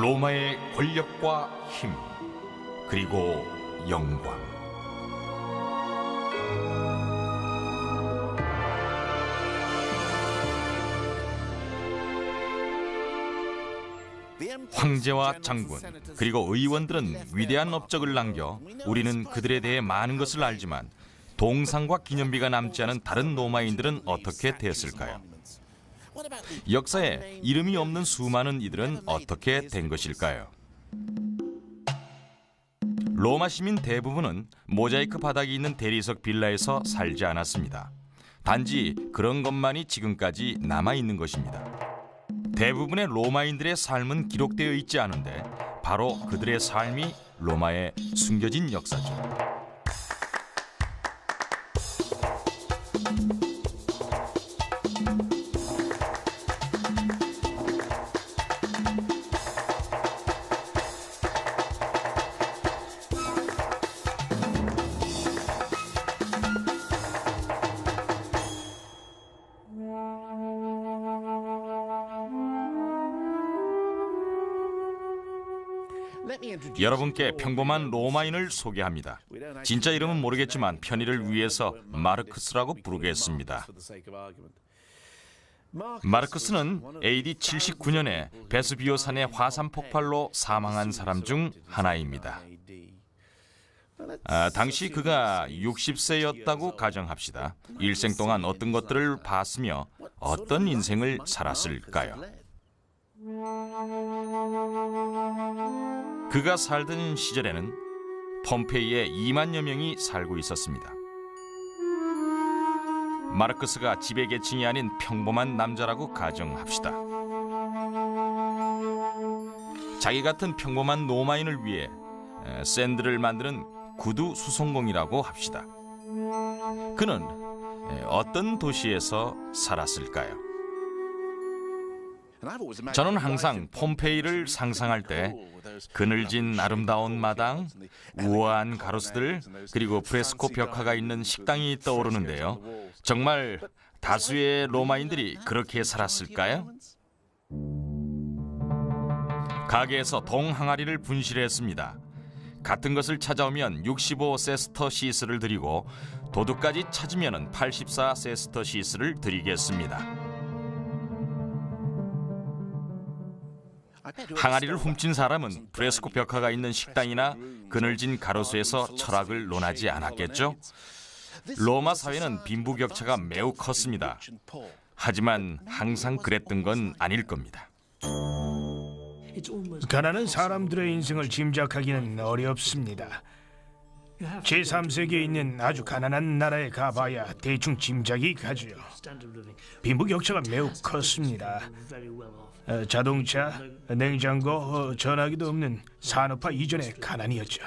로마의 권력과 힘, 그리고 영광. 황제와 장군, 그리고 의원들은 위대한 업적을 남겨 우리는 그들에 대해 많은 것을 알지만 동상과 기념비가 남지 않은 다른 로마인들은 어떻게 됐을까요? 역사에 이름이 없는 수많은 이들은 어떻게 된 것일까요? 로마 시민 대부분은 모자이크 바닥이 있는 대리석 빌라에서 살지 않았습니다. 단지 그런 것만이 지금까지 남아있는 것입니다. 대부분의 로마인들의 삶은 기록되어 있지 않은데 바로 그들의 삶이 로마에 숨겨진 역사죠. 여러분께 평범한 로마인을 소개합니다. 진짜 이름은 모르겠지만 편의를 위해서 마르크스라고 부르겠습니다. 마르크스는 AD 79년에 베수비오 산의 화산 폭발로 사망한 사람 중 하나입니다. 당시 그가 60세였다고 가정합시다. 일생 동안 어떤 것들을 봤으며 어떤 인생을 살았을까요? 그가 살던 시절에는 폼페이에 2만여 명이 살고 있었습니다. 마르크스가 지배계층이 아닌 평범한 남자라고 가정합시다. 자기 같은 평범한 로마인을 위해 샌드를 만드는 구두 수송공이라고 합시다. 그는 어떤 도시에서 살았을까요? 저는 항상 폼페이를 상상할 때 그늘진 아름다운 마당, 우아한 가로수들, 그리고 프레스코 벽화가 있는 식당이 떠오르는데요. 정말 다수의 로마인들이 그렇게 살았을까요? 가게에서 동항아리를 분실했습니다. 같은 것을 찾아오면 65세스터 시스를 드리고 도둑까지 찾으면 84세스터 시스를 드리겠습니다. 항아리를 훔친 사람은 프레스코 벽화가 있는 식당이나 그늘진 가로수에서 철학을 논하지 않았겠죠? 로마 사회는 빈부격차가 매우 컸습니다. 하지만 항상 그랬던 건 아닐 겁니다. 가난한 사람들의 인생을 짐작하기는 어렵습니다. 제3세계에 있는 아주 가난한 나라에 가봐야 대충 짐작이 가죠. 빈부격차가 매우 컸습니다. 자동차, 냉장고, 전화기도 없는 산업화 이전의 가난이었죠.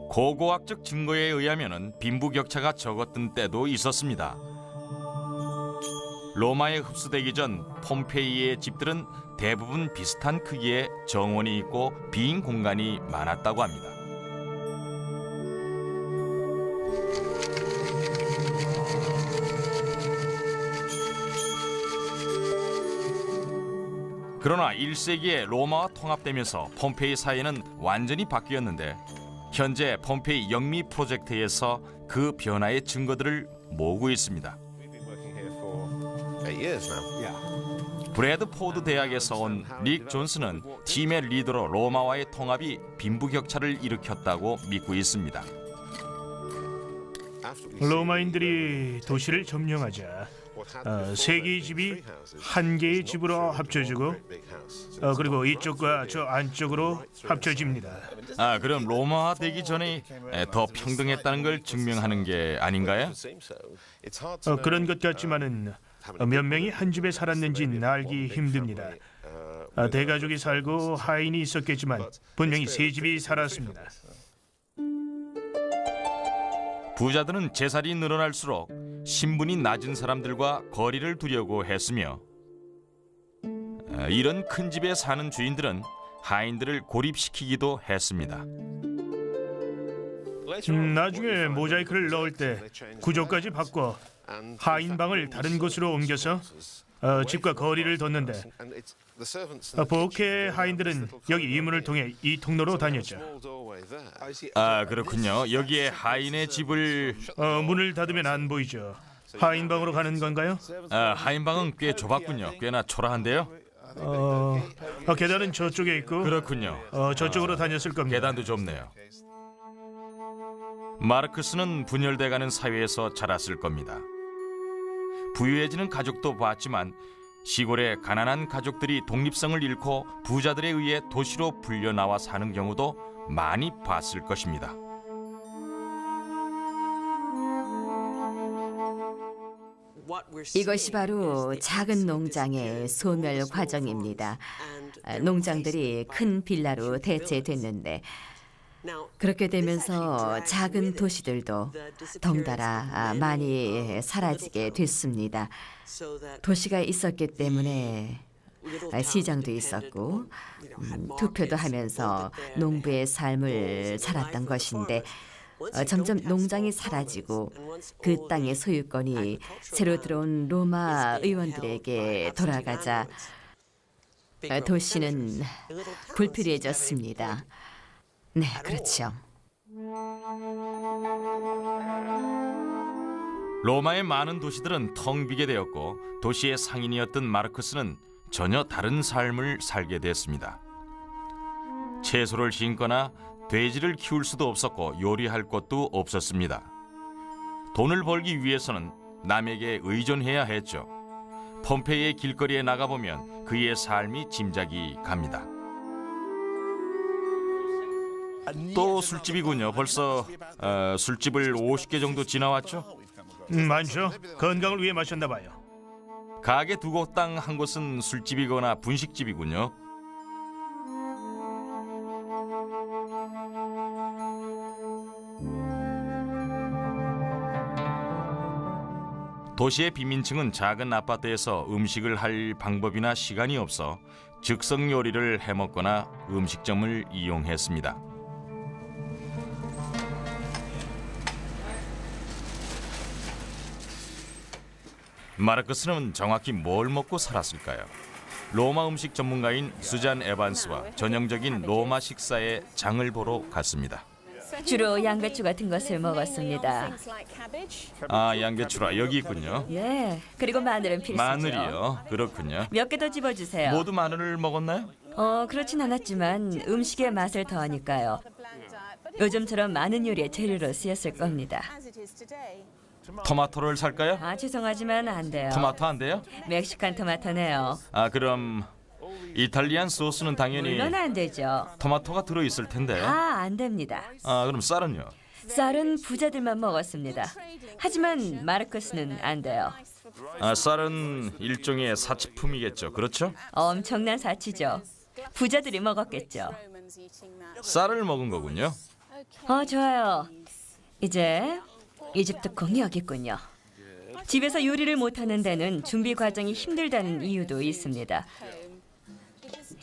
고고학적 증거에 의하면 빈부격차가 적었던 때도 있었습니다. 로마에 흡수되기 전 폼페이의 집들은 대부분 비슷한 크기의 정원이 있고 빈 공간이 많았다고 합니다. 그러나 1세기에 로마와 통합되면서 폼페이 사회는 완전히 바뀌었는데 현재 폼페이 영미 프로젝트에서 그 변화의 증거들을 모으고 있습니다. 브래드포드 대학에서 온 릭 존스는 팀의 리더로 로마와의 통합이 빈부격차를 일으켰다고 믿고 있습니다. 로마인들이 도시를 점령하자 세 개의 집이 한 개의 집으로 합쳐지고 그리고 이쪽과 저 안쪽으로 합쳐집니다. 그럼 로마화 되기 전에 더 평등했다는 걸 증명하는 게 아닌가요? 그런 것 같지만은 몇 명이 한 집에 살았는지는 알기 힘듭니다. 대가족이 살고 하인이 있었겠지만 분명히 세 집이 살았습니다. 부자들은 재살이 늘어날수록 신분이 낮은 사람들과 거리를 두려고 했으며 이런 큰 집에 사는 주인들은 하인들을 고립시키기도 했습니다. 나중에 모자이크를 넣을 때 구조까지 바꿔 하인방을 다른 곳으로 옮겨서 집과 거리를 뒀는데 보케 하인들은 여기 이 문을 통해 이 통로로 다녔죠. 아, 그렇군요. 여기에 하인의 집을 문을 닫으면 안 보이죠. 하인방으로 가는 건가요? 하인방은 꽤 좁았군요. 꽤나 초라한데요. 계단은 저쪽에 있고 그렇군요. 저쪽으로 다녔을 겁니다. 계단도 좁네요. 마르크스는 분열돼가는 사회에서 자랐을 겁니다. 부유해지는 가족도 봤지만 시골의 가난한 가족들이 독립성을 잃고 부자들에 의해 도시로 불려 나와 사는 경우도 많이 봤을 것입니다. 이것이 바로 작은 농장의 소멸 과정입니다. 농장들이 큰 빌라로 대체됐는데 그렇게 되면서 작은 도시들도 덩달아 많이 사라지게 됐습니다. 도시가 있었기 때문에 시장도 있었고 투표도 하면서 농부의 삶을 살았던 것인데 점점 농장이 사라지고 그 땅의 소유권이 새로 들어온 로마 의원들에게 돌아가자 도시는 불필요해졌습니다. 네, 그렇죠. 로마의 많은 도시들은 텅 비게 되었고 도시의 상인이었던 마르크스는 전혀 다른 삶을 살게 됐습니다. 채소를 심거나 돼지를 키울 수도 없었고 요리할 것도 없었습니다. 돈을 벌기 위해서는 남에게 의존해야 했죠. 폼페이의 길거리에 나가보면 그의 삶이 짐작이 갑니다. 또 술집이군요. 벌써 술집을 50개 정도 지나왔죠? 많죠. 건강을 위해 마셨나 봐요. 가게 두 곳당 한 곳은 술집이거나 분식집이군요. 도시의 빈민층은 작은 아파트에서 음식을 할 방법이나 시간이 없어 즉석 요리를 해먹거나 음식점을 이용했습니다. 마르크스는 정확히 뭘 먹고 살았을까요? 로마 음식 전문가인 수잔 에반스와 전형적인 로마 식사의 장을 보러 갔습니다. 주로 양배추 같은 것을 먹었습니다. 아, 양배추라 여기 있군요. 예, 그리고 마늘은 필수죠. 마늘이요? 그렇군요. 몇 개 더 집어주세요. 모두 마늘을 먹었나요? 그렇진 않았지만 음식의 맛을 더하니까요. 요즘처럼 많은 요리의 재료로 쓰였을 겁니다. 토마토를 살까요? 죄송하지만 안 돼요. 토마토 안 돼요? 멕시칸 토마토네요. 그럼 이탈리안 소스는 당연히 물론 안 되죠. 토마토가 들어있을 텐데. 안 됩니다. 그럼 쌀은요? 쌀은 부자들만 먹었습니다. 하지만 마르크스는 안 돼요. 쌀은 일종의 사치품이겠죠, 그렇죠? 엄청난 사치죠. 부자들이 먹었겠죠. 쌀을 먹은 거군요. 좋아요. 이제 이집트 콩이 여기 있군요. 집에서 요리를 못하는 데는 준비 과정이 힘들다는 이유도 있습니다.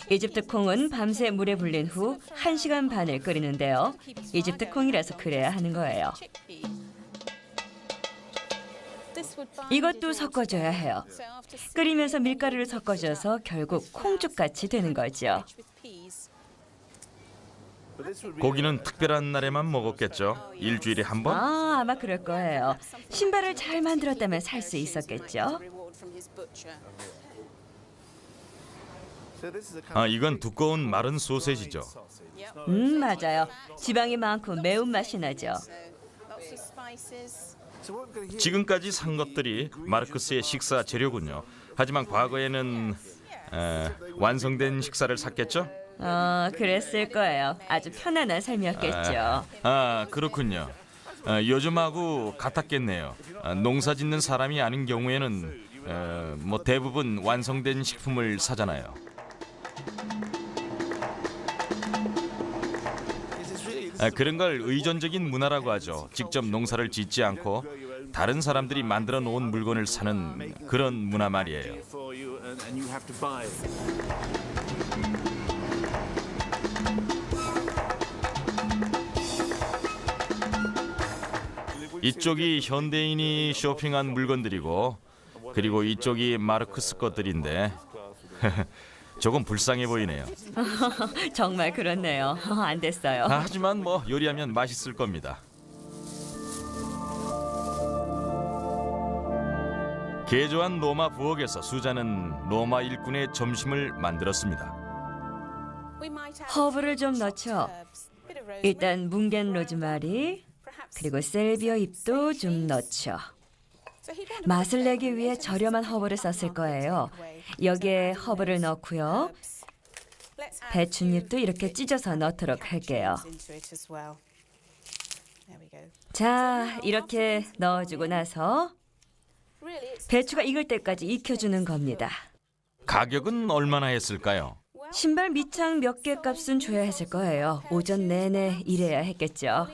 이집트 콩은 밤새 물에 불린 후 1시간 반을 끓이는데요. 이집트 콩이라서 그래야 하는 거예요. 이것도 섞어줘야 해요. 끓이면서 밀가루를 섞어줘서 결국 콩죽같이 되는 거죠. 고기는 특별한 날에만 먹었겠죠? 일주일에 한 번? 아마 그럴 거예요. 신발을 잘 만들었다면 살 수 있었겠죠? 이건 두꺼운 마른 소세지죠. 맞아요. 지방이 많고 매운맛이 나죠. 지금까지 산 것들이 마르크스의 식사 재료군요. 하지만 과거에는 완성된 식사를 샀겠죠? 그랬을 거예요. 아주 편안한 삶이었겠죠. 그렇군요. 요즘하고 같았겠네요. 농사 짓는 사람이 아닌 경우에는 대부분 완성된 식품을 사잖아요. 그런 걸 의존적인 문화라고 하죠. 직접 농사를 짓지 않고 다른 사람들이 만들어 놓은 물건을 사는 그런 문화 말이에요. 이쪽이 현대인이 쇼핑한 물건들이고 그리고 이쪽이 마르크스 것들인데 조금 불쌍해 보이네요. 정말 그렇네요. 안 됐어요. 하지만 뭐 요리하면 맛있을 겁니다. 개조한 로마 부엌에서 수자는 로마 일꾼의 점심을 만들었습니다. 허브를 좀 넣죠. 일단 뭉갠 로즈마리 그리고 셀비어 잎도 좀 넣죠. 맛을 내기 위해 저렴한 허브를 썼을 거예요. 여기에 허브를 넣고요. 배춧잎도 이렇게 찢어서 넣도록 할게요. 자, 이렇게 넣어주고 나서 배추가 익을 때까지 익혀주는 겁니다. 가격은 얼마나 했을까요? 신발 밑창 몇 개 값은 줘야 했을 거예요. 오전 내내 일해야 했겠죠.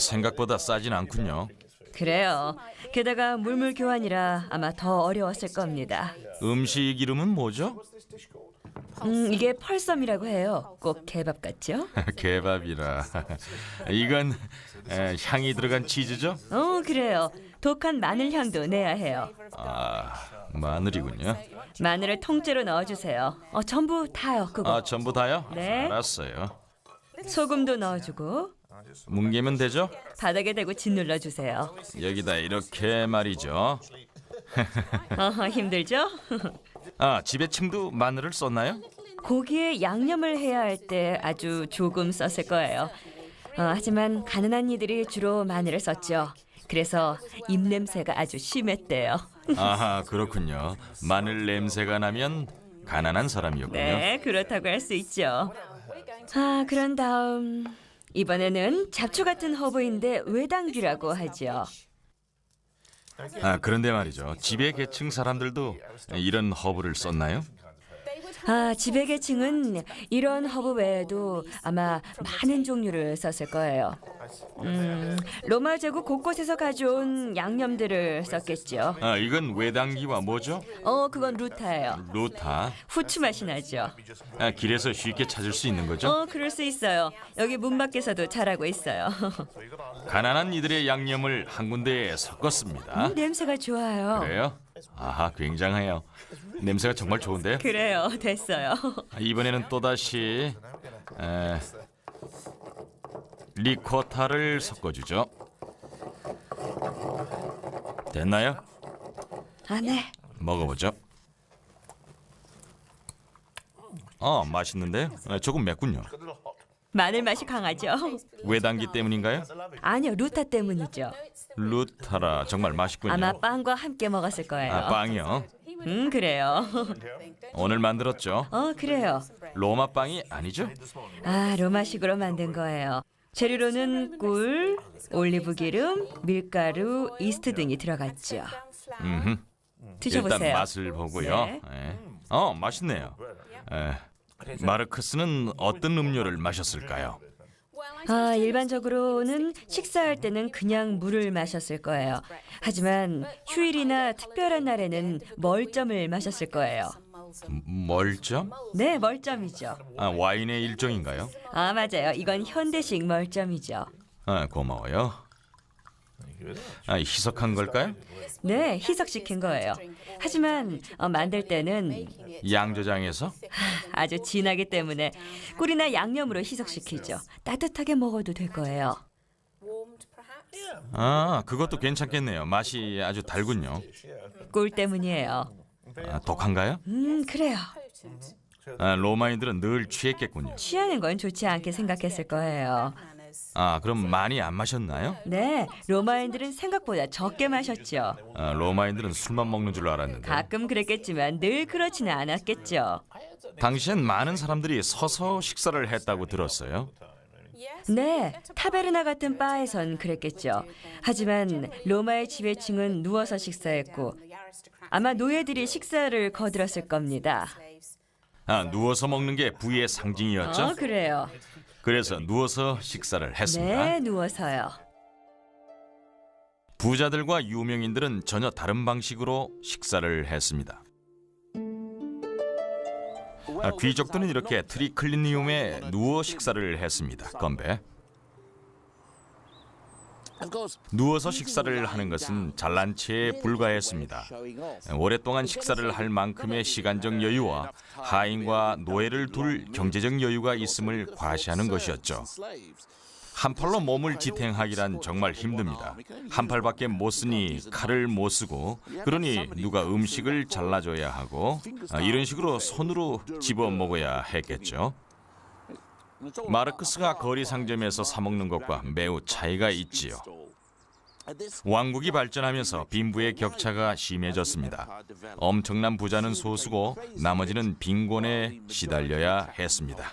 생각보다 싸진 않군요. 그래요. 게다가 물물 교환이라 아마 더 어려웠을 겁니다. 음식 이름은 뭐죠? 이게 펄섬이라고 해요. 꼭 개밥 같죠? 개밥이라. 이건 향이 들어간 치즈죠? 그래요. 독한 마늘 향도 내야 해요. 마늘이군요. 마늘을 통째로 넣어주세요. 전부 다요, 그거. 전부 다요? 네. 알았어요. 소금도 넣어주고 뭉개면 되죠? 바닥에 대고 짓눌러 주세요. 여기다 이렇게 말이죠. 힘들죠? 지배층도 마늘을 썼나요? 고기에 양념을 해야 할 때 아주 조금 썼을 거예요. 하지만 가난한 이들이 주로 마늘을 썼죠. 그래서 입냄새가 아주 심했대요. 그렇군요. 마늘 냄새가 나면 가난한 사람이었군요. 네, 그렇다고 할 수 있죠. 그런 다음 이번에는 잡초 같은 허브인데 외당귀라고 하죠. 그런데 말이죠. 지배 계층 사람들도 이런 허브를 썼나요? 지배 계층은 이런 허브 외에도 아마 많은 종류를 썼을 거예요. 로마 제국 곳곳에서 가져온 양념들을 썼겠죠. 이건 외당귀와 뭐죠? 그건 루타예요. 루타. 후추 맛이 나죠. 길에서 쉽게 찾을 수 있는 거죠? 그럴 수 있어요. 여기 문 밖에서도 자라고 있어요. 가난한 이들의 양념을 한 군데에 섞었습니다. 냄새가 좋아요. 그래요? 굉장해요. 냄새가 정말 좋은데요? 그래요, 됐어요. 이번에는 또다시 리코타를 섞어주죠. 됐나요? 네. 먹어보죠. 맛있는데요? 조금 맵군요. 마늘 맛이 강하죠? 외당귀 때문인가요? 아니요, 루타 때문이죠. 루타라 정말 맛있군요. 아마 빵과 함께 먹었을 거예요. 빵이요? 그래요. 오늘 만들었죠? 그래요. 로마 빵이 아니죠? 로마식으로 만든 거예요. 재료로는 꿀, 올리브 기름, 밀가루, 이스트 등이 들어갔죠. 드셔보세요. 일단 맛을 보고요. 네. 맛있네요. 마르크스는 어떤 음료를 마셨을까요? 일반적으로는 식사할 때는 그냥 물을 마셨을 거예요. 하지만 휴일이나 특별한 날에는 멀점을 마셨을 거예요. 멀점? 네, 멀점이죠. 와인의 일종인가요? 맞아요. 이건 현대식 멀점이죠. 고마워요. 희석한 걸까요? 네, 희석시킨 거예요. 하지만 만들 때는 양조장에서? 아주 진하기 때문에 꿀이나 양념으로 희석시키죠. 따뜻하게 먹어도 될 거예요. 그것도 괜찮겠네요. 맛이 아주 달군요. 꿀 때문이에요. 독한가요? 그래요. 로마인들은 늘 취했겠군요. 취하는 건 좋지 않게 생각했을 거예요. 그럼 많이 안 마셨나요? 네, 로마인들은 생각보다 적게 마셨죠. 로마인들은 술만 먹는 줄 알았는데. 가끔 그랬겠지만 늘 그렇지는 않았겠죠. 당시엔 많은 사람들이 서서 식사를 했다고 들었어요. 네, 타베르나 같은 바에선 그랬겠죠. 하지만 로마의 지배층은 누워서 식사했고 아마 노예들이 식사를 거들었을 겁니다. 누워서 먹는 게 부의 상징이었죠? 그래요. 그래서 누워서 식사를 했습니다. 네, 누워서요. 부자들과 유명인들은 전혀 다른 방식으로 식사를 했습니다. 귀족들은 이렇게 트리클리니움에 누워 식사를 했습니다. 건배. 누워서 식사를 하는 것은 잘난 체에 불과했습니다. 오랫동안 식사를 할 만큼의 시간적 여유와 하인과 노예를 둘 경제적 여유가 있음을 과시하는 것이었죠. 한 팔로 몸을 지탱하기란 정말 힘듭니다. 한 팔밖에 못 쓰니 칼을 못 쓰고, 그러니 누가 음식을 잘라줘야 하고, 이런 식으로 손으로 집어 먹어야 했겠죠. 마르크스가 거리 상점에서 사 먹는 것과 매우 차이가 있지요. 왕국이 발전하면서 빈부의 격차가 심해졌습니다. 엄청난 부자는 소수고 나머지는 빈곤에 시달려야 했습니다.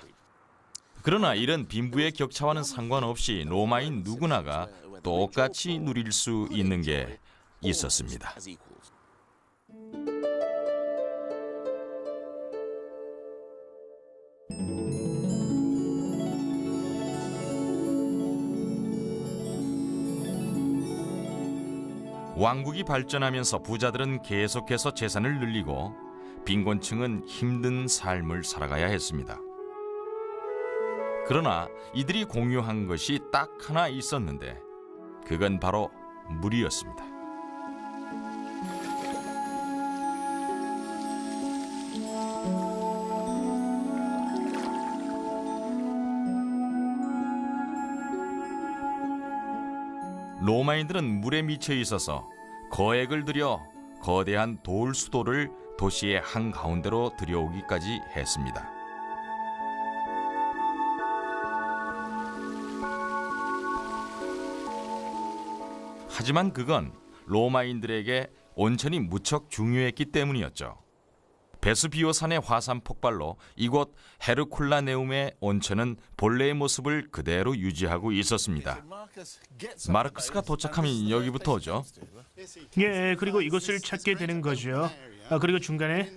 그러나 이런 빈부의 격차와는 상관없이 로마인 누구나가 똑같이 누릴 수 있는 게 있었습니다. 왕국이 발전하면서 부자들은 계속해서 재산을 늘리고 빈곤층은 힘든 삶을 살아가야 했습니다. 그러나 이들이 공유한 것이 딱 하나 있었는데 그건 바로 물이었습니다. 로마인들은 물에 미쳐 있어서 거액을 들여 거대한 돌 수도를 도시의 한가운데로 들여오기까지 했습니다. 하지만 그건 로마인들에게 온천이 무척 중요했기 때문이었죠. 베스비오산의 화산 폭발로 이곳 헤르쿨라네움의 온천은 본래의 모습을 그대로 유지하고 있었습니다. 마르크스가 도착하면 여기부터 오죠. 예, 그리고 이곳을 찾게 되는 거죠. 그리고 중간에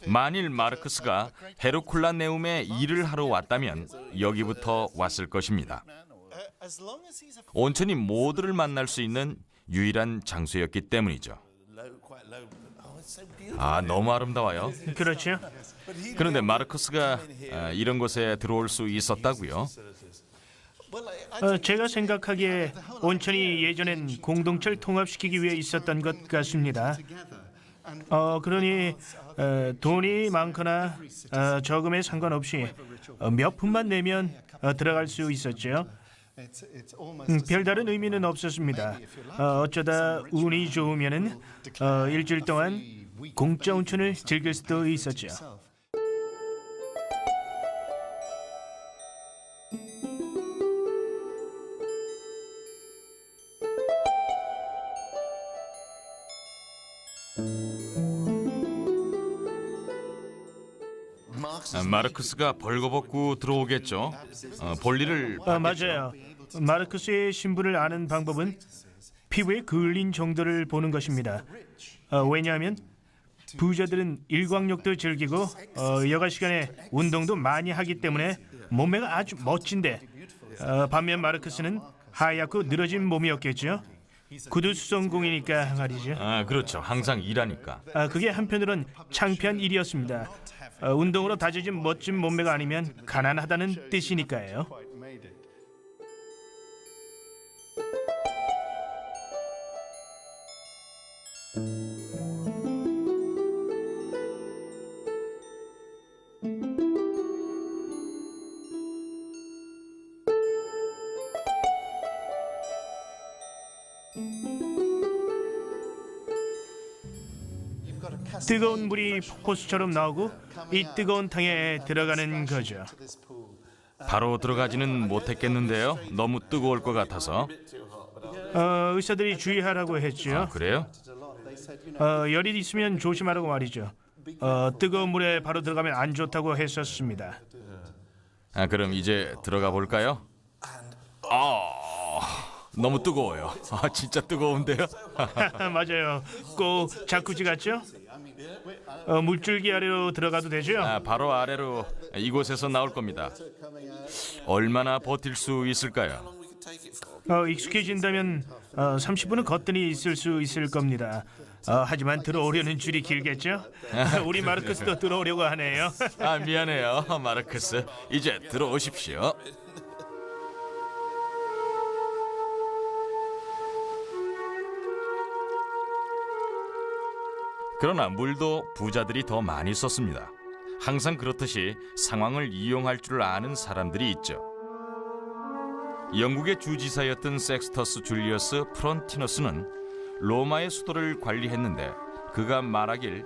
만일 마르크스가 헤르쿨라네움에 일을 하러 왔다면 여기부터 왔을 것입니다. 온천이 모두를 만날 수 있는 유일한 장소였기 때문이죠. 아, 너무 아름다워요. 그렇죠. 그런데 마르크스가 이런 곳에 들어올 수 있었다고요? 제가 생각하기에 온천이 예전엔 공동체를 통합시키기 위해 있었던 것 같습니다. 그러니 돈이 많거나 적음에 상관없이 몇 푼만 내면 들어갈 수 있었죠. 별다른 의미는 없었습니다. 어쩌다 운이 좋으면은 일주일 동안 공짜 온천을 즐길 수도 있었죠. 마르크스가 벌거벗고 들어오겠죠. 볼일을 맞아요. 마르크스의 신분을 아는 방법은 피부에 그을린 정도를 보는 것입니다. 왜냐하면 부자들은 일광욕도 즐기고 여가 시간에 운동도 많이 하기 때문에 몸매가 아주 멋진데 반면 마르크스는 하얗고 늘어진 몸이었겠죠. 구두수성공이니까 말이죠. 그렇죠. 항상 일하니까. 그게 한편으론 창피한 일이었습니다. 운동으로 다져진 멋진 몸매가 아니면 가난하다는 뜻이니까요. 뜨거운 물이 폭포수처럼 나오고 이 뜨거운 탕에 들어가는 거죠. 바로 들어가지는 못했겠는데요. 너무 뜨거울 것 같아서. 의사들이 주의하라고 했죠. 그래요? 열이 있으면 조심하라고 말이죠. 뜨거운 물에 바로 들어가면 안 좋다고 했었습니다. 그럼 이제 들어가 볼까요? 너무 뜨거워요. 진짜 뜨거운데요? 맞아요. 꼭 자쿠지 같죠? 물줄기 아래로 들어가도 되죠? 바로 아래로 이곳에서 나올 겁니다. 얼마나 버틸 수 있을까요? 익숙해진다면 30분은 거뜬히 있을 수 있을 겁니다. 하지만 들어오려는 줄이 길겠죠? 우리 마르크스도 들어오려고 하네요. 미안해요, 마르크스. 이제 들어오십시오. 그러나 물도 부자들이 더 많이 썼습니다. 항상 그렇듯이 상황을 이용할 줄 아는 사람들이 있죠. 영국의 주지사였던 섹스터스 줄리어스 프론티너스는 로마의 수도를 관리했는데 그가 말하길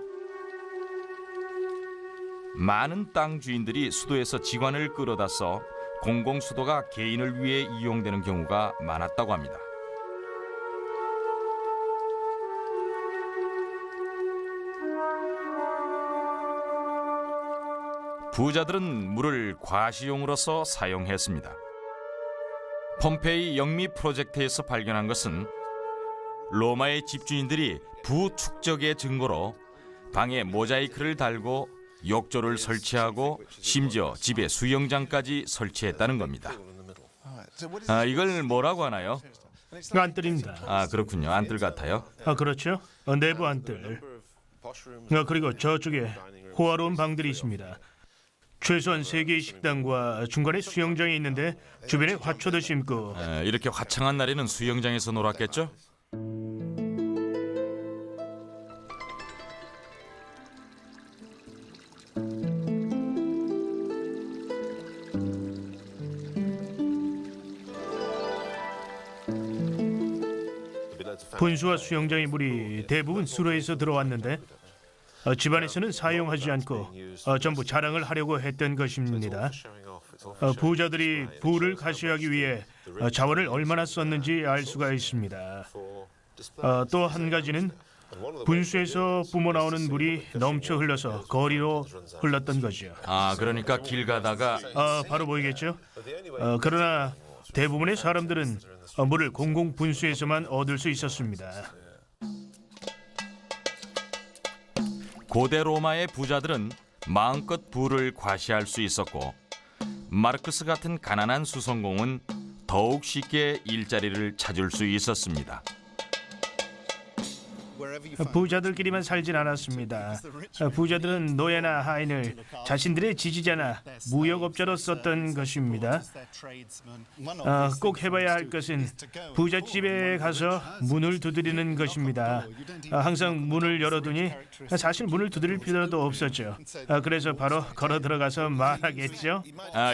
많은 땅 주인들이 수도에서 지관을 끌어다 써 공공수도가 개인을 위해 이용되는 경우가 많았다고 합니다. 부자들은 물을 과시용으로서 사용했습니다. 폼페이 영미 프로젝트에서 발견한 것은 로마의 집주인들이 부축적의 증거로 방에 모자이크를 달고 욕조를 설치하고 심지어 집에 수영장까지 설치했다는 겁니다. 이걸 뭐라고 하나요? 안뜰입니다. 그렇군요. 안뜰 같아요. 그렇죠. 내부 안뜰. 그리고 저쪽에 호화로운 방들이 있습니다. 최소한 3개의 식당과 중간에 수영장이 있는데 주변에 화초도 심고. 이렇게 화창한 날에는 수영장에서 놀았겠죠? 분수와 수영장의 물이 대부분 수로에서 들어왔는데 집안에서는 사용하지 않고 전부 자랑을 하려고 했던 것입니다. 부자들이 부를 가시하기 위해 자원을 얼마나 썼는지 알 수가 있습니다. 또 한 가지는 분수에서 뿜어나오는 물이 넘쳐 흘러서 거리로 흘렀던 거죠. 그러니까 길 가다가 바로 보이겠죠? 그러나 대부분의 사람들은 물을 공공 분수에서만 얻을 수 있었습니다. 고대 로마의 부자들은 마음껏 부를 과시할 수 있었고 마르크스 같은 가난한 수성공은 더욱 쉽게 일자리를 찾을 수 있었습니다. 부자들끼리만 살진 않았습니다. 부자들은 노예나 하인을 자신들의 지지자나 무역업자로 썼던 것입니다. 꼭 해봐야 할 것은 부잣집에 가서 문을 두드리는 것입니다. 항상 문을 열어두니 사실 문을 두드릴 필요도 없었죠. 그래서 바로 걸어 들어가서 말하겠죠.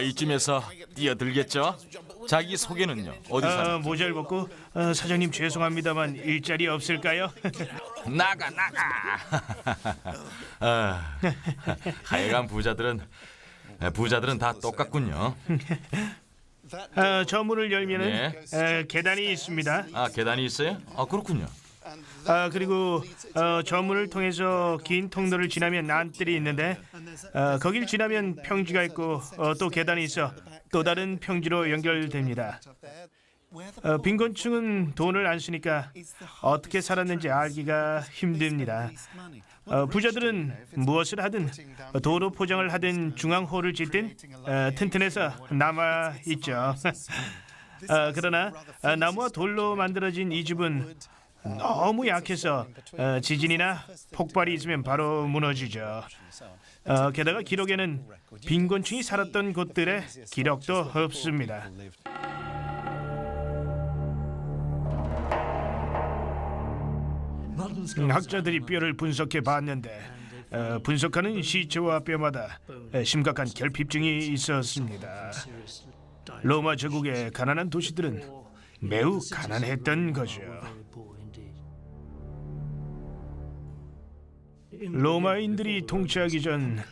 이쯤에서 뛰어들겠죠. 자기 소개는요? 어디서? 모자를 벗고 사장님 죄송합니다만 일자리 없을까요? 나가. 하여간 부자들은 다 똑같군요. 저 문을 열면은 계단이 있습니다. 계단이 있어요? 그렇군요. 그리고 저 문을 통해서 긴 통로를 지나면 안뜰이 있는데 거길 지나면 평지가 있고 또 계단이 있어 또 다른 평지로 연결됩니다. 빈곤층은 돈을 안 쓰니까 어떻게 살았는지 알기가 힘듭니다. 부자들은 무엇을 하든 도로 포장을 하든 중앙호를 짓든 튼튼해서 남아 있죠. 그러나 나무와 돌로 만들어진 이 집은 너무 약해서 지진이나 폭발이 있으면 바로 무너지죠. 게다가 기록에는 빈곤층이 살았던 곳들의 기록도 없습니다. 학자들이 뼈를 분석해 봤는데 분석하는 시체와 뼈마다 심각한 결핍증이 있었습니다. 로마 제국의 가난한 도시들은 매우 가난했던 거죠. 로마인들이 통치하기 전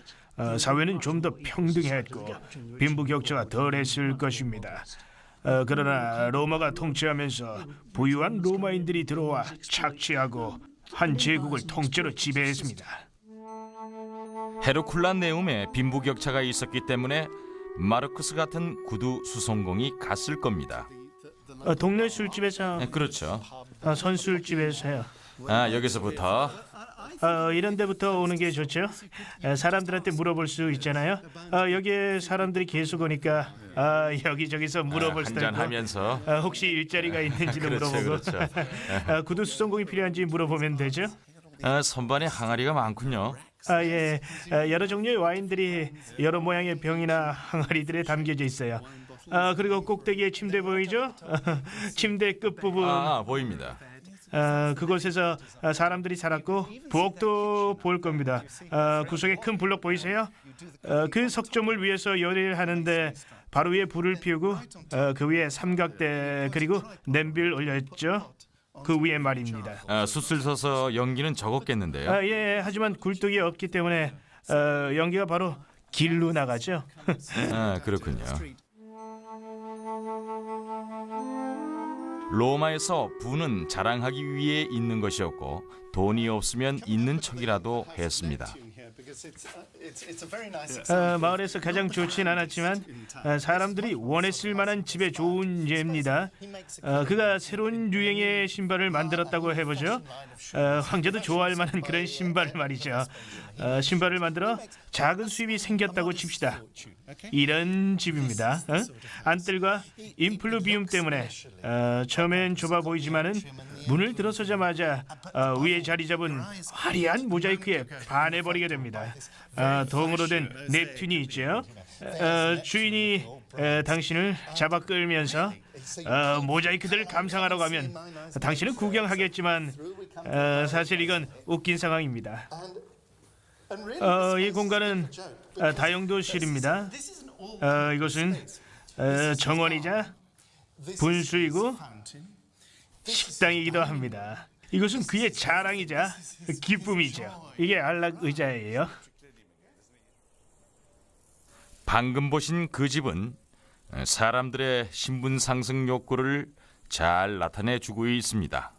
사회는 좀 더 평등했고 빈부격차가 덜했을 것입니다. 그러나 로마가 통치하면서 부유한 로마인들이 들어와 착취하고 한 제국을 통째로 지배했습니다. 헤르쿨란네움에 빈부격차가 있었기 때문에 마르크스 같은 구두 수송공이 갔을 겁니다. 동네 술집에서 그렇죠. 선술집에서요. 여기서부터 이런 데부터 오는 게 좋죠. 사람들한테 물어볼 수 있잖아요. 여기에 사람들이 계속 오니까 여기저기서 물어볼 수도 있고 한잔하면서 혹시 일자리가 있는지도 그렇죠, 물어보고 그렇죠. 구두 수송공이 필요한지 물어보면 되죠. 선반에 항아리가 많군요. 예, 여러 종류의 와인들이 여러 모양의 병이나 항아리들에 담겨져 있어요. 그리고 꼭대기에 침대 보이죠? 침대 끝부분. 보입니다. 그곳에서 사람들이 살았고 부엌도 볼 겁니다. 구석에 큰 블록 보이세요? 그 석점을 위해서 요리를 하는데 바로 위에 불을 피우고 그 위에 삼각대 그리고 냄비를 올렸죠. 그 위에 말입니다. 숯을 써서 연기는 적었겠는데요. 예, 하지만 굴뚝이 없기 때문에 연기가 바로 길로 나가죠. 그렇군요. 로마에서 부는 자랑하기 위해 있는 것이었고 돈이 없으면 있는 척이라도 했습니다. 마을에서 가장 좋진 않았지만 사람들이 원했을 만한 집에 좋은 예입니다. 그가 새로운 유행의 신발을 만들었다고 해보죠. 황제도 좋아할 만한 그런 신발을 말이죠. 신발을 만들어 작은 수입이 생겼다고 칩시다. 이런 집입니다. 안뜰과 인플루비움 때문에 처음엔 좁아 보이지만은 문을 들어서자마자 위에 자리 잡은 화려한 모자이크에 반해버리게 됩니다. 동으로 된 넵튠이 있죠. 주인이 당신을 잡아 끌면서 모자이크들을 감상하러 가면 당신은 구경하겠지만 사실 이건 웃긴 상황입니다. 이 공간은 다용도실입니다. 이것은 정원이자 분수이고 식당이기도 합니다. 이것은 그의 자랑이자 기쁨이죠. 이게 안락 의자예요. 방금 보신 그 집은 사람들의 신분 상승 욕구를 잘 나타내주고 있습니다.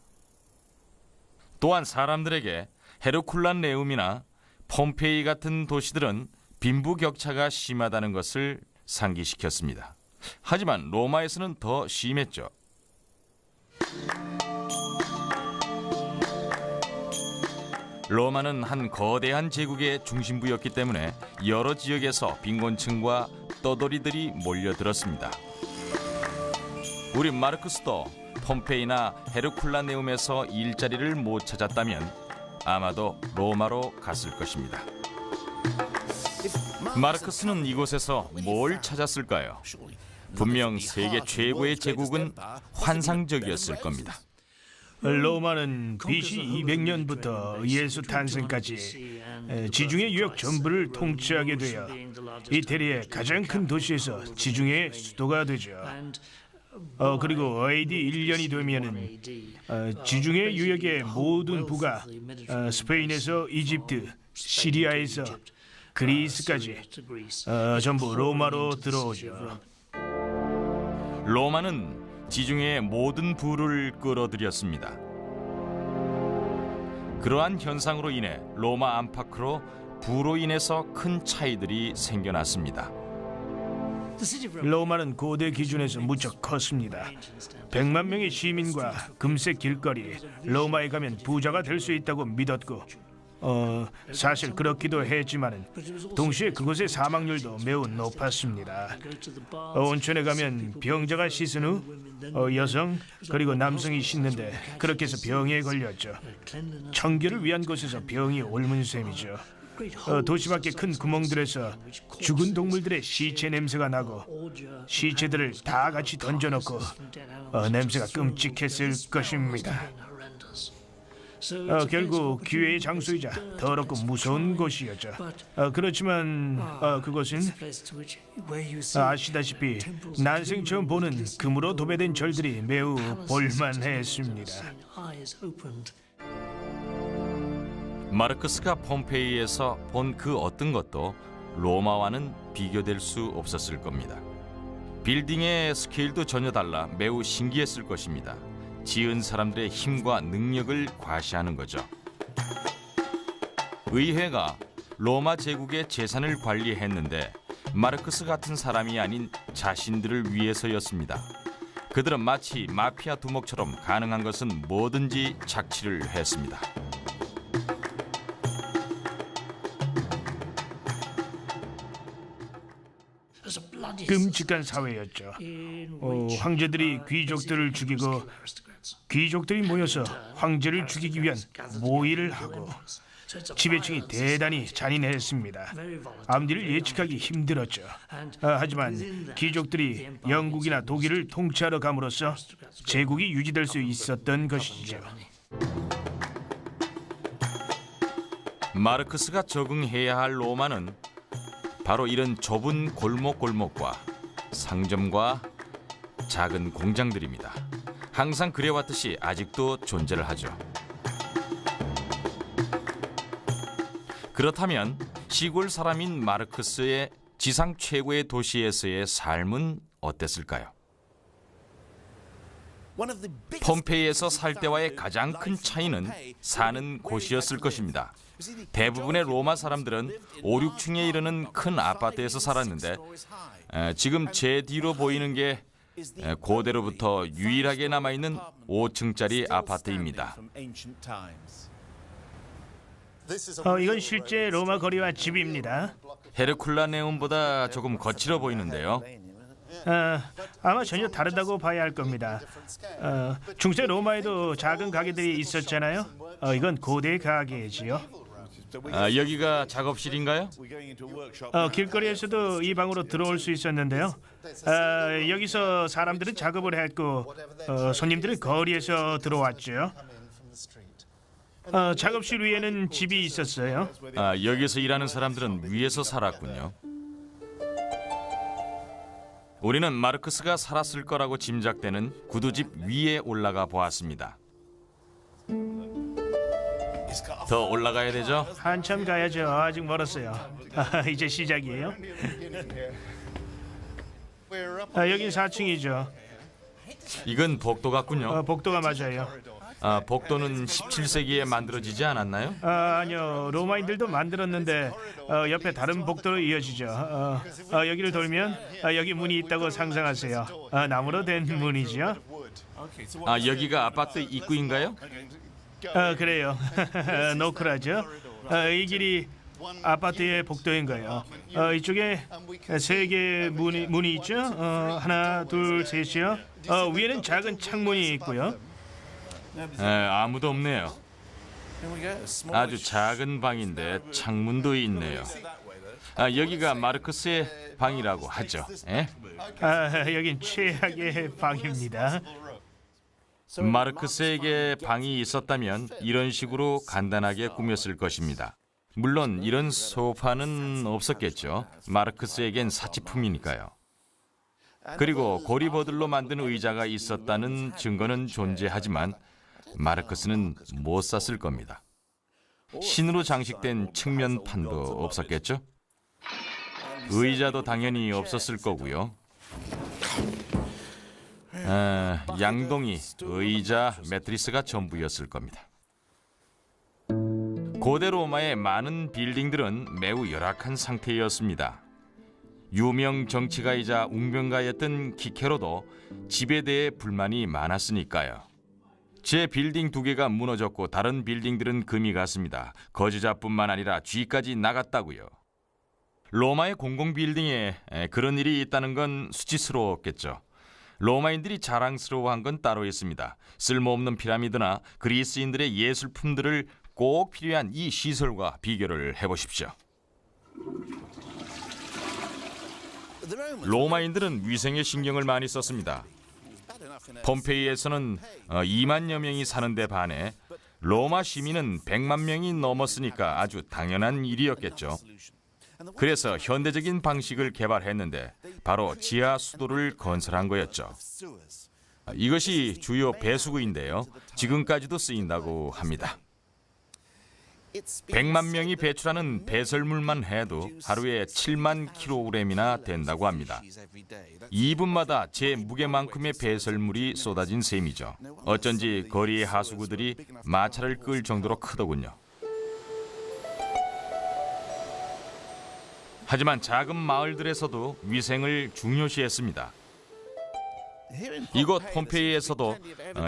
또한 사람들에게 헤르쿨란네움이나 폼페이 같은 도시들은 빈부격차가 심하다는 것을 상기시켰습니다. 하지만 로마에서는 더 심했죠. 로마는 한 거대한 제국의 중심부였기 때문에 여러 지역에서 빈곤층과 떠돌이들이 몰려들었습니다. 우리 마르크스도 폼페이나 헤르쿨라네움에서 일자리를 못 찾았다면 아마도 로마로 갔을 것입니다. 마르크스는 이곳에서 뭘 찾았을까요? 분명 세계 최고의 제국은 환상적이었을 겁니다. 로마는 BC 200년부터 예수 탄생까지 지중해 유역 전부를 통치하게 되어 이태리의 가장 큰 도시에서 지중해 수도가 되죠. 그리고 AD 1년이 되면은 지중해 유역의 모든 부가 스페인에서 이집트, 시리아에서 그리스까지 전부 로마로 들어오죠. 로마는 지중해의 모든 부를 끌어들였습니다. 그러한 현상으로 인해 로마 안팎으로 부로 인해서 큰 차이들이 생겨났습니다. 로마는 고대 기준에서 무척 컸습니다. 100만 명의 시민과 금색 길거리, 로마에 가면 부자가 될 수 있다고 믿었고 사실 그렇기도 했지만은 동시에 그곳의 사망률도 매우 높았습니다. 온천에 가면 병자가 씻은 후 여성 그리고 남성이 씻는데 그렇게 해서 병에 걸렸죠. 청결을 위한 곳에서 병이 옮은 셈이죠. 도시 밖의 큰 구멍들에서 죽은 동물들의 시체 냄새가 나고 시체들을 다 같이 던져놓고 냄새가 끔찍했을 것입니다. 결국 기회의 장소이자 더럽고 무서운 곳이었죠. 그렇지만 그것은 아시다시피 난생 처음 보는 금으로 도배된 절들이 매우 볼만했습니다. 마르크스가 폼페이에서 본 그 어떤 것도 로마와는 비교될 수 없었을 겁니다. 빌딩의 스케일도 전혀 달라 매우 신기했을 것입니다. 지은 사람들의 힘과 능력을 과시하는 거죠. 의회가 로마 제국의 재산을 관리했는데 마르크스 같은 사람이 아닌 자신들을 위해서였습니다. 그들은 마치 마피아 두목처럼 가능한 것은 뭐든지 착취를 했습니다. 끔찍한 사회였죠. 황제들이 귀족들을 죽이고 귀족들이 모여서 황제를 죽이기 위한 모의를 하고 지배층이 대단히 잔인했습니다. 앞뒤를 예측하기 힘들었죠. 하지만 귀족들이 영국이나 독일을 통치하러 감으로써 제국이 유지될 수 있었던 것이죠. 마르크스가 적응해야 할 로마는 바로 이런 좁은 골목골목과 상점과 작은 공장들입니다. 항상 그래왔듯이 아직도 존재를 하죠. 그렇다면 시골 사람인 마르크스의 지상 최고의 도시에서의 삶은 어땠을까요? 폼페이에서 살 때와의 가장 큰 차이는 사는 곳이었을 것입니다. 대부분의 로마 사람들은 5, 6층에 이르는 큰 아파트에서 살았는데 지금 제 뒤로 보이는 게 고대로부터 유일하게 남아있는 5층짜리 아파트입니다. 이건 실제 로마 거리와 집입니다. 헤르쿨라네움보다 조금 거칠어 보이는데요. 아마 전혀 다르다고 봐야 할 겁니다. 중세 로마에도 작은 가게들이 있었잖아요. 이건 고대 가게지요. 여기가 작업실인가요? 길거리에서도 이 방으로 들어올 수 있었는데요. 여기서 사람들은 작업을 했고 손님들은 거리에서 들어왔죠. 작업실 위에는 집이 있었어요. 여기서 일하는 사람들은 위에서 살았군요. 우리는 마르크스가 살았을 거라고 짐작되는 구두집 위에 올라가 보았습니다. 더 올라가야 되죠? 한참 가야죠. 아직 멀었어요. 이제 시작이에요. 여긴 4층이죠. 이건 복도 같군요. 복도가 맞아요. 복도는 17세기에 만들어지지 않았나요? 아니요. 로마인들도 만들었는데 옆에 다른 복도로 이어지죠. 여기를 돌면 여기 문이 있다고 상상하세요. 나무로 된 문이죠. 여기가 아파트 입구인가요? 그래요. 노크라죠. 이 길이 아파트의 복도인 거예요. 이쪽에 3개의 문이 있죠. 하나, 둘, 셋이요. 위에는 작은 창문이 있고요. 아무도 없네요. 아주 작은 방인데 창문도 있네요. 여기가 마르크스의 방이라고 하죠. 여긴 최악의 방입니다. 마르크스에게 방이 있었다면 이런 식으로 간단하게 꾸몄을 것입니다. 물론 이런 소파는 없었겠죠. 마르크스에겐 사치품이니까요. 그리고 고리버들로 만든 의자가 있었다는 증거는 존재하지만 마르크스는 못 샀을 겁니다. 신으로 장식된 측면판도 없었겠죠. 의자도 당연히 없었을 거고요. 양동이, 의자, 매트리스가 전부였을 겁니다. 고대 로마의 많은 빌딩들은 매우 열악한 상태였습니다. 유명 정치가이자 웅변가였던 키케로도 집에 대해 불만이 많았으니까요. 제 빌딩 2개가 무너졌고 다른 빌딩들은 금이 갔습니다. 거주자뿐만 아니라 쥐까지 나갔다고요. 로마의 공공 빌딩에 그런 일이 있다는 건 수치스러웠겠죠. 로마인들이 자랑스러워한 건 따로 있습니다. 쓸모없는 피라미드나 그리스인들의 예술품들을 꼭 필요한 이 시설과 비교를 해보십시오. 로마인들은 위생에 신경을 많이 썼습니다. 폼페이에서는 2만여 명이 사는데 반해 로마 시민은 100만 명이 넘었으니까 아주 당연한 일이었겠죠. 그래서 현대적인 방식을 개발했는데 바로 지하 수도를 건설한 거였죠. 이것이 주요 배수구인데요. 지금까지도 쓰인다고 합니다. 100만 명이 배출하는 배설물만 해도 하루에 7만 킬로그램이나 된다고 합니다. 2분마다 제 무게만큼의 배설물이 쏟아진 셈이죠. 어쩐지 거리의 하수구들이 마차를 끌 정도로 크더군요. 하지만 작은 마을들에서도 위생을 중요시했습니다. 이곳 폼페이에서도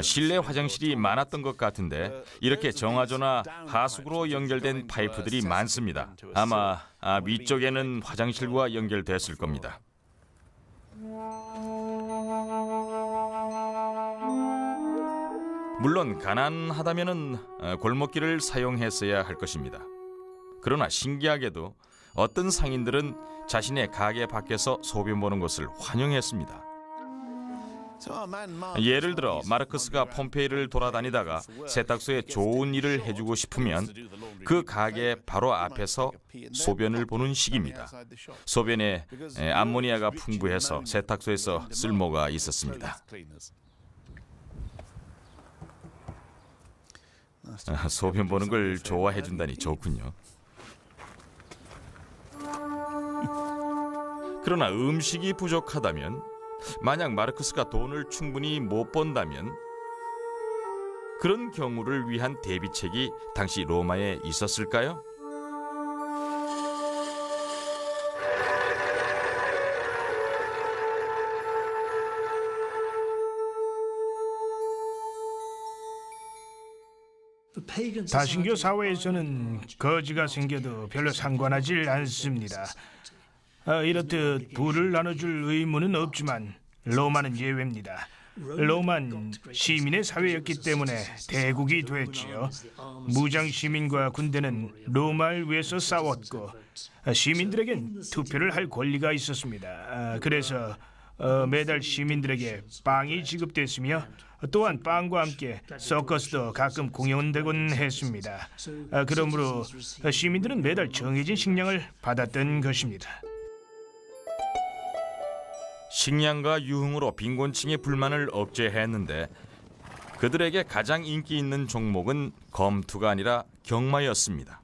실내 화장실이 많았던 것 같은데 이렇게 정화조나 하수구로 연결된 파이프들이 많습니다. 아마 위쪽에는 화장실과 연결됐을 겁니다. 물론 가난하다면은 골목길을 사용했어야 할 것입니다. 그러나 신기하게도 어떤 상인들은 자신의 가게 밖에서 소변 보는 것을 환영했습니다. 예를 들어 마르크스가 폼페이를 돌아다니다가 세탁소에 좋은 일을 해주고 싶으면 그 가게 바로 앞에서 소변을 보는 식입니다. 소변에 암모니아가 풍부해서 세탁소에서 쓸모가 있었습니다. 소변 보는 걸 좋아해 준다니 좋군요. 그러나 음식이 부족하다면, 만약 마르크스가 돈을 충분히 못 번다면 그런 경우를 위한 대비책이 당시 로마에 있었을까요? 다신교 사회에서는 거지가 생겨도 별로 상관하지 않습니다. 이렇듯 부를 나눠줄 의무는 없지만 로마는 예외입니다. 로마는 시민의 사회였기 때문에 대국이 됐지요. 무장 시민과 군대는 로마를 위해서 싸웠고 시민들에겐 투표를 할 권리가 있었습니다. 그래서 매달 시민들에게 빵이 지급됐으며 또한 빵과 함께 서커스도 가끔 공연되곤 했습니다. 그러므로 시민들은 매달 정해진 식량을 받았던 것입니다. 식량과 유흥으로 빈곤층의 불만을 억제했는데 그들에게 가장 인기 있는 종목은 검투가 아니라 경마였습니다.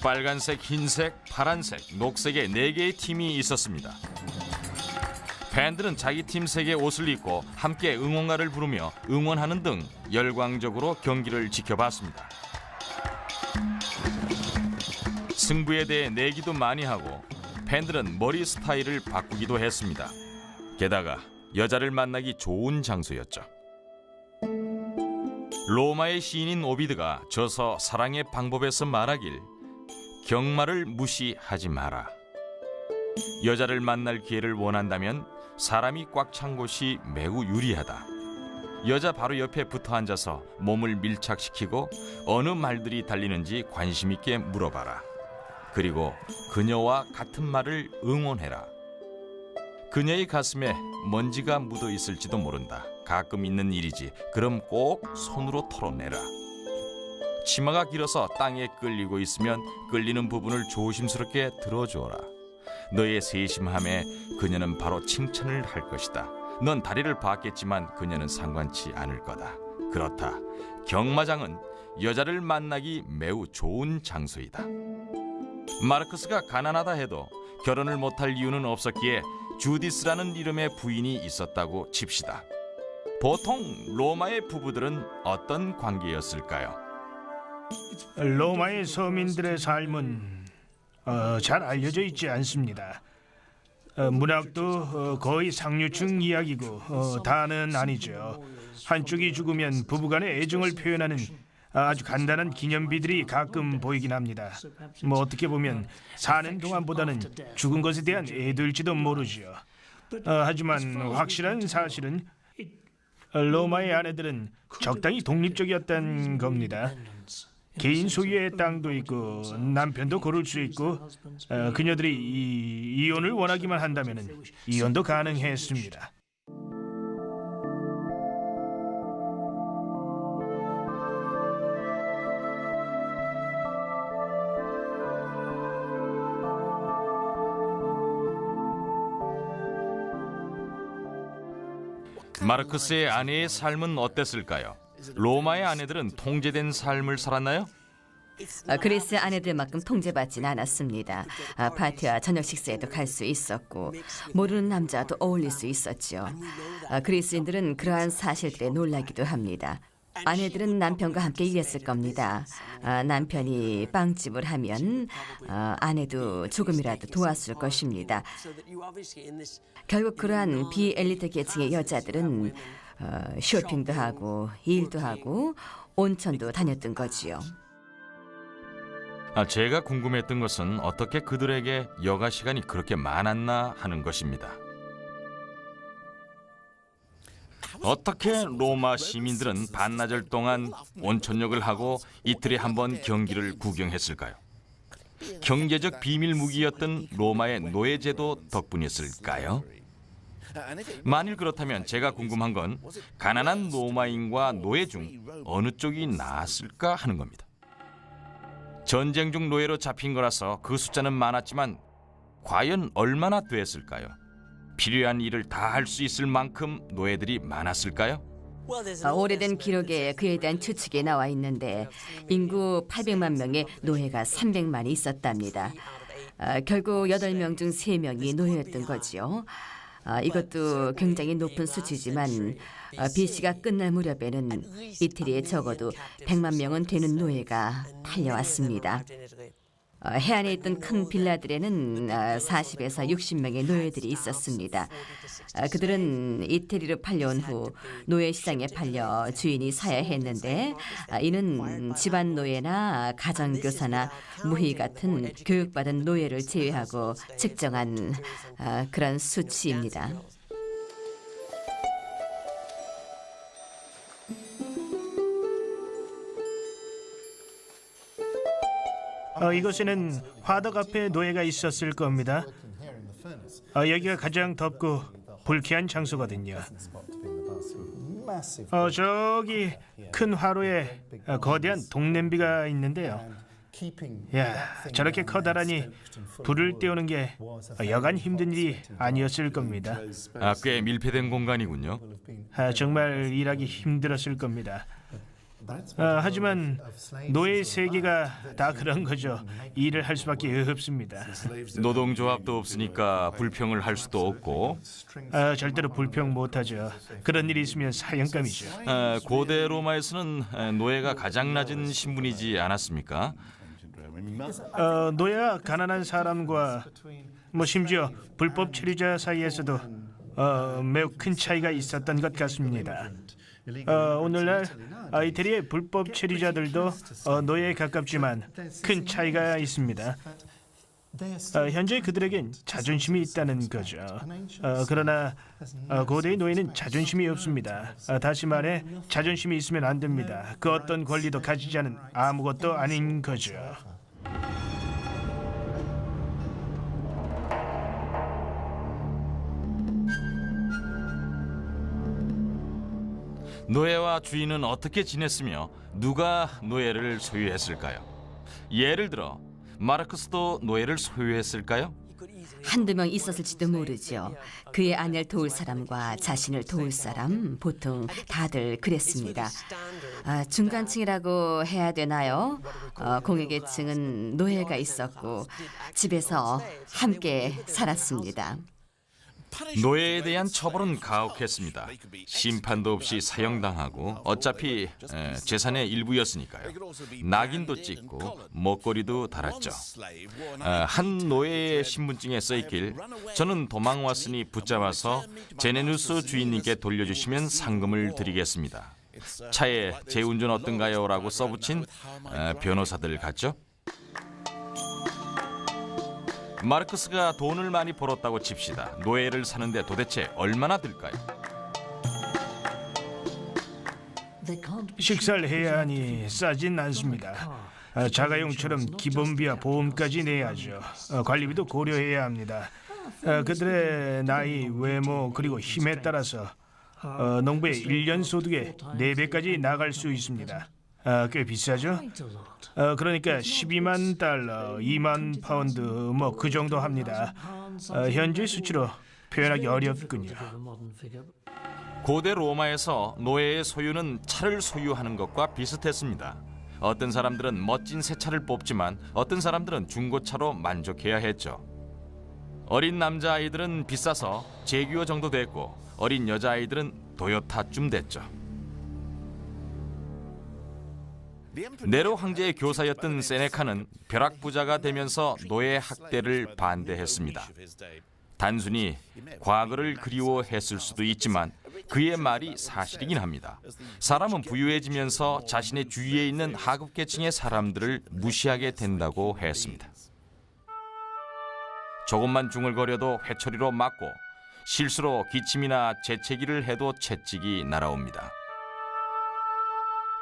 빨간색, 흰색, 파란색, 녹색의 4개의 팀이 있었습니다. 팬들은 자기 팀 색의 옷을 입고 함께 응원가를 부르며 응원하는 등 열광적으로 경기를 지켜봤습니다. 승부에 대해 내기도 많이 하고 팬들은 머리 스타일을 바꾸기도 했습니다. 게다가 여자를 만나기 좋은 장소였죠. 로마의 시인인 오비드가 저서 사랑의 방법에서 말하길, 경마를 무시하지 마라. 여자를 만날 기회를 원한다면 사람이 꽉 찬 곳이 매우 유리하다. 여자 바로 옆에 붙어 앉아서 몸을 밀착시키고 어느 말들이 달리는지 관심 있게 물어봐라. 그리고 그녀와 같은 말을 응원해라. 그녀의 가슴에 먼지가 묻어 있을지도 모른다. 가끔 있는 일이지. 그럼 꼭 손으로 털어내라. 치마가 길어서 땅에 끌리고 있으면 끌리는 부분을 조심스럽게 들어주어라. 너의 세심함에 그녀는 바로 칭찬을 할 것이다. 넌 다리를 봤겠지만 그녀는 상관치 않을 거다. 그렇다. 경마장은 여자를 만나기 매우 좋은 장소이다. 마르크스가 가난하다 해도 결혼을 못할 이유는 없었기에 주디스라는 이름의 부인이 있었다고 칩시다. 보통 로마의 부부들은 어떤 관계였을까요? 로마의 서민들의 삶은 잘 알려져 있지 않습니다. 문학도 거의 상류층 이야기고 다는 아니죠. 한쪽이 죽으면 부부간의 애정을 표현하는 아주 간단한 기념비들이 가끔 보이긴 합니다. 어떻게 보면 사는 동안보다는 죽은 것에 대한 애도일지도 모르죠. 하지만 확실한 사실은 로마의 아내들은 적당히 독립적이었다는 겁니다. 개인 소유의 땅도 있고 남편도 고를 수 있고 그녀들이 이혼을 원하기만 한다면 이혼도 가능했습니다. 마르크스의 아내의 삶은 어땠을까요? 로마의 아내들은 통제된 삶을 살았나요? 그리스 아내들만큼 통제받진 않았습니다. 파티와 저녁 식사에도 갈 수 있었고 모르는 남자도 어울릴 수 있었죠. 그리스인들은 그러한 사실들에 놀라기도 합니다. 아내들은 남편과 함께 일했을 겁니다. 남편이 빵집을 하면 아내도 조금이라도 도왔을 것입니다. 결국 그러한 비엘리트 계층의 여자들은 쇼핑도 하고 일도 하고 온천도 다녔던 거지요. 제가 궁금했던 것은 어떻게 그들에게 여가 시간이 그렇게 많았나 하는 것입니다. 어떻게 로마 시민들은 반나절 동안 온천욕을 하고 이틀에 한 번 경기를 구경했을까요? 경제적 비밀 무기였던 로마의 노예제도 덕분이었을까요? 만일 그렇다면 제가 궁금한 건 가난한 로마인과 노예 중 어느 쪽이 나았을까 하는 겁니다. 전쟁 중 노예로 잡힌 거라서 그 숫자는 많았지만 과연 얼마나 됐을까요? 필요한 일을 다 할 수 있을 만큼 노예들이 많았을까요? 오래된 기록에 그에 대한 추측이 나와 있는데 인구 800만 명의 노예가 300만이 있었답니다. 결국 8명 중 3명이 노예였던 거지요. 이것도 굉장히 높은 수치지만 BC가 끝날 무렵에는 이태리에 적어도 100만 명은 되는 노예가 팔려왔습니다. 해안에 있던 큰 빌라들에는 40에서 60명의 노예들이 있었습니다. 그들은 이태리로 팔려온 후 노예 시장에 팔려 주인이 사야 했는데 이는 집안 노예나 가정교사나 무희 같은 교육받은 노예를 제외하고 측정한 그런 수치입니다. 이곳에는 화덕 앞에 노예가 있었을 겁니다. 여기가 가장 덥고 불쾌한 장소거든요. 저기 큰 화로에 거대한 동냄비가 있는데요. 저렇게 커다라니 불을 떼우는 게 여간 힘든 일이 아니었을 겁니다. 꽤 밀폐된 공간이군요. 정말 일하기 힘들었을 겁니다. 하지만 노예 세계가 다 그런 거죠. 일을 할 수밖에 없습니다. 노동조합도 없으니까 불평을 할 수도 없고 절대로 불평 못하죠. 그런 일이 있으면 사형감이죠. 고대 로마에서는 노예가 가장 낮은 신분이지 않았습니까? 노예와 가난한 사람과 심지어 불법 체류자 사이에서도 매우 큰 차이가 있었던 것 같습니다. 오늘날 이태리의 불법 체류자들도 노예에 가깝지만 큰 차이가 있습니다. 현재 그들에겐 자존심이 있다는 거죠. 그러나 고대의 노예는 자존심이 없습니다. 다시 말해 자존심이 있으면 안 됩니다. 그 어떤 권리도 가지지 않은 아무것도 아닌 거죠. 노예와 주인은 어떻게 지냈으며 누가 노예를 소유했을까요? 예를 들어 마르크스도 노예를 소유했을까요? 한두 명 있었을지도 모르죠. 그의 아내를 도울 사람과 자신을 도울 사람 보통 다들 그랬습니다. 중간층이라고 해야 되나요? 공익계층은 노예가 있었고 집에서 함께 살았습니다. 노예에 대한 처벌은 가혹했습니다. 심판도 없이 사형당하고 어차피 재산의 일부였으니까요. 낙인도 찍고 목걸이도 달았죠. 한 노예의 신분증에 써있길 저는 도망왔으니 붙잡아서 제네누스 주인님께 돌려주시면 상금을 드리겠습니다. 차에 제 운전 어떤가요? 라고 써붙인 변호사들 같죠? 마르크스가 돈을 많이 벌었다고 칩시다. 노예를 사는데 도대체 얼마나 들까요? 식사를 해야 하니 싸진 않습니다. 자가용처럼 기본비와 보험까지 내야죠. 관리비도 고려해야 합니다. 그들의 나이, 외모 그리고 힘에 따라서 농부의 1년 소득의 4배까지 나갈 수 있습니다. 꽤 비싸죠? 그러니까 12만 달러, 2만 파운드 그 정도 합니다. 현재 수치로 표현하기 어렵군요. 고대 로마에서 노예의 소유는 차를 소유하는 것과 비슷했습니다. 어떤 사람들은 멋진 새 차를 뽑지만 어떤 사람들은 중고차로 만족해야 했죠. 어린 남자아이들은 비싸서 제규어 정도 됐고 어린 여자아이들은 도요타쯤 됐죠. 네로 황제의 교사였던 세네카는 벼락부자가 되면서 노예 학대를 반대했습니다. 단순히 과거를 그리워했을 수도 있지만 그의 말이 사실이긴 합니다. 사람은 부유해지면서 자신의 주위에 있는 하급계층의 사람들을 무시하게 된다고 했습니다. 조금만 중얼거려도 회초리로 맞고 실수로 기침이나 재채기를 해도 채찍이 날아옵니다.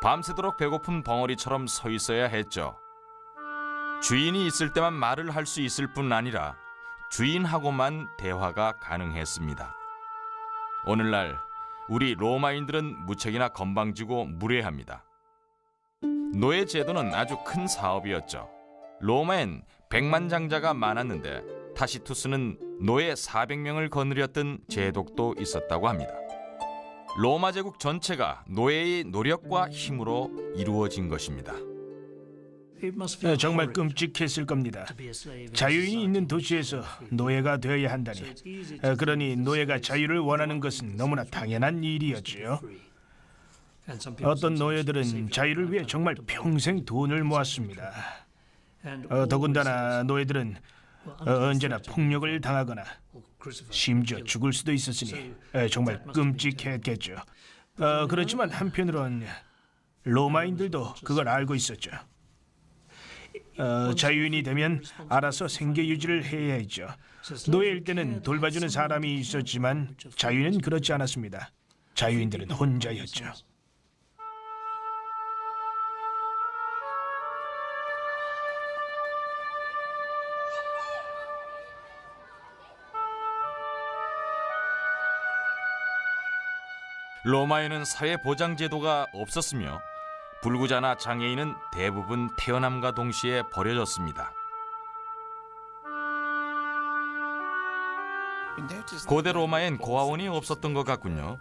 밤새도록 배고픈 벙어리처럼 서 있어야 했죠. 주인이 있을 때만 말을 할 수 있을 뿐 아니라 주인하고만 대화가 가능했습니다. 오늘날 우리 로마인들은 무척이나 건방지고 무례합니다. 노예 제도는 아주 큰 사업이었죠. 로마엔 백만장자가 많았는데 타시투스는 노예 400명을 거느렸던 제독도 있었다고 합니다. 로마 제국 전체가 노예의 노력과 힘으로 이루어진 것입니다. 정말 끔찍했을 겁니다. 자유인이 있는 도시에서 노예가 되어야 한다니. 그러니 노예가 자유를 원하는 것은 너무나 당연한 일이었지요. 어떤 노예들은 자유를 위해 정말 평생 돈을 모았습니다. 더군다나 노예들은 언제나 폭력을 당하거나 심지어 죽을 수도 있었으니 정말 끔찍했겠죠. 그렇지만 한편으론 로마인들도 그걸 알고 있었죠. 자유인이 되면 알아서 생계 유지를 해야 했죠. 노예일 때는 돌봐주는 사람이 있었지만 자유인은 그렇지 않았습니다. 자유인들은 혼자였죠. 로마에는 사회보장제도가 없었으며 불구자나 장애인은 대부분 태어남과 동시에 버려졌습니다. 고대 로마엔 고아원이 없었던 것 같군요.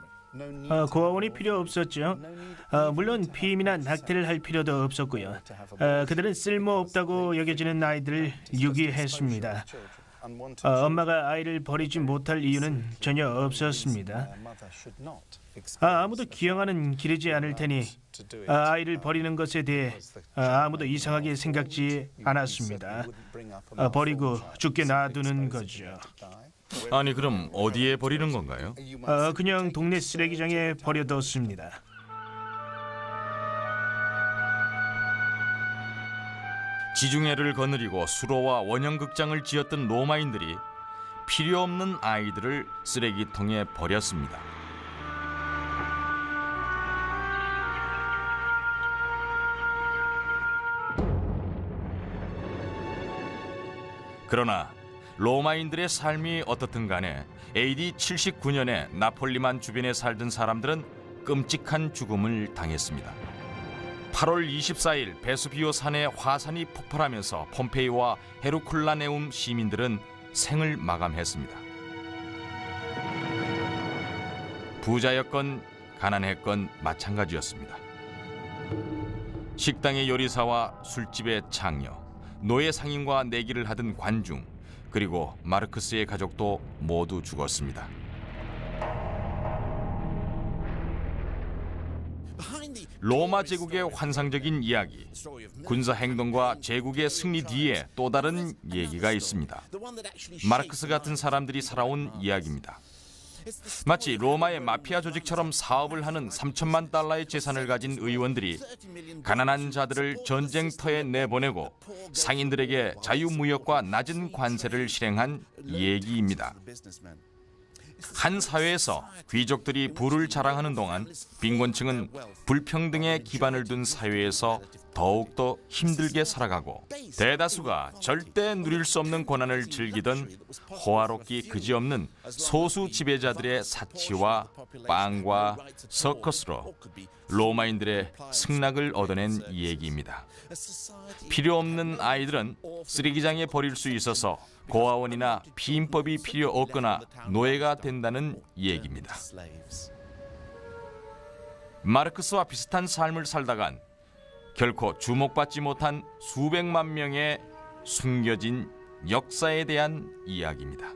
고아원이 필요 없었죠. 물론 피임이나 낙태를 할 필요도 없었고요. 그들은 쓸모없다고 여겨지는 아이들을 유기했습니다. 엄마가 아이를 버리지 못할 이유는 전혀 없었습니다. 아무도 기형아는 기르지 않을 테니 아이를 버리는 것에 대해 아무도 이상하게 생각지 않았습니다. 버리고 죽게 놔두는 거죠. 아니 그럼 어디에 버리는 건가요? 그냥 동네 쓰레기장에 버려뒀습니다. 지중해를 거느리고 수로와 원형극장을 지었던 로마인들이 필요 없는 아이들을 쓰레기통에 버렸습니다. 그러나 로마인들의 삶이 어떻든 간에 AD 79년에 나폴리만 주변에 살던 사람들은 끔찍한 죽음을 당했습니다. 8월 24일 베수비오 산에 화산이 폭발하면서 폼페이와 헤르쿨라네움 시민들은 생을 마감했습니다. 부자였건 가난했건 마찬가지였습니다. 식당의 요리사와 술집의 창녀, 노예 상인과 내기를 하던 관중, 그리고 마르크스의 가족도 모두 죽었습니다. 로마 제국의 환상적인 이야기, 군사 행동과 제국의 승리 뒤에 또 다른 얘기가 있습니다. 마르크스 같은 사람들이 살아온 이야기입니다. 마치 로마의 마피아 조직처럼 사업을 하는 3천만 달러의 재산을 가진 의원들이 가난한 자들을 전쟁터에 내보내고 상인들에게 자유무역과 낮은 관세를 실행한 얘기입니다. 한 사회에서 귀족들이 부를 자랑하는 동안 빈곤층은 불평등에 기반을 둔 사회에서 더욱더 힘들게 살아가고 대다수가 절대 누릴 수 없는 고난을 즐기던 호화롭기 그지없는 소수 지배자들의 사치와 빵과 서커스로 로마인들의 승락을 얻어낸 얘기입니다. 필요 없는 아이들은 쓰레기장에 버릴 수 있어서 고아원이나 피임법이 필요 없거나 노예가 된다는 얘기입니다. 마르크스와 비슷한 삶을 살다간 결코 주목받지 못한 수백만 명의 숨겨진 역사에 대한 이야기입니다.